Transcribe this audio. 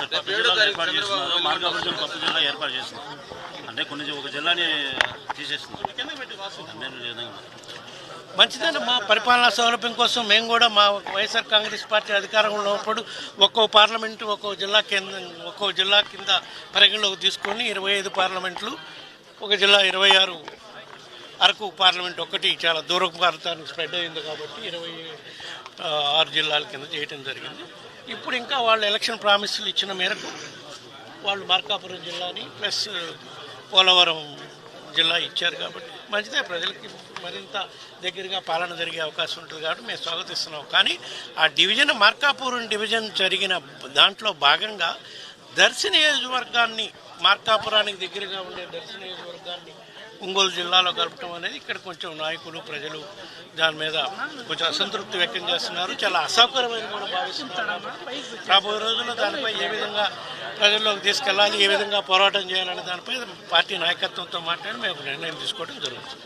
ఏర్పాటు చేస్తున్నారు. మార్కాపురం కొత్త జిల్లా ఏర్పాటు చేస్తున్నారు. అంటే ఒక జిల్లాని తీసేస్తున్నారు. మంచిదని మా పరిపాలనా సౌలభ్యం కోసం మేము కూడా మా వైఎస్ఆర్ కాంగ్రెస్ పార్టీ అధికారంలో ఉన్నప్పుడు ఒక్కో పార్లమెంటు ఒక్కో జిల్లా కింద పరిగణలోకి తీసుకొని 25 పార్లమెంట్లు, ఒక జిల్లా 26 అరకు పార్లమెంట్ ఒకటి చాలా దూరం ప్రాంతానికి స్ప్రెడ్ అయింది కాబట్టి 26 జిల్లాల కింద చేయటం జరిగింది. ఇప్పుడు ఇంకా వాళ్ళు ఎలక్షన్ ప్రామిస్లు ఇచ్చిన మేరకు వాళ్ళు మార్కాపురం జిల్లాని ప్లస్ పోలవరం జిల్లా ఇచ్చారు కాబట్టి మంచిదే, ప్రజలకి మరింత దగ్గరగా పాలన జరిగే అవకాశం ఉంటుంది కాబట్టి మేము స్వాగతిస్తున్నాం. కానీ ఆ డివిజన్ మార్కాపురం డివిజన్ జరిగిన దాంట్లో భాగంగా దర్శి నియోజకవర్గాన్ని, మార్కాపురానికి దగ్గరగా ఉండే దర్శి నియోజకవర్గాన్ని ఒంగోలు జిల్లాలో కలపటం అనేది ఇక్కడ కొంచెం నాయకులు, ప్రజలు దాని మీద కొంచెం అసంతృప్తి వ్యక్తం చేస్తున్నారు. చాలా అసౌకర్యమైన కూడా భావిస్తున్నారు. రాబోయే రోజుల్లో దానిపై ఏ విధంగా ప్రజల్లోకి తీసుకెళ్లాలి, ఏ విధంగా పోరాటం చేయాలనే దానిపై పార్టీ నాయకత్వంతో మాట్లాడి మేము నిర్ణయం తీసుకోవడం జరుగుతుంది.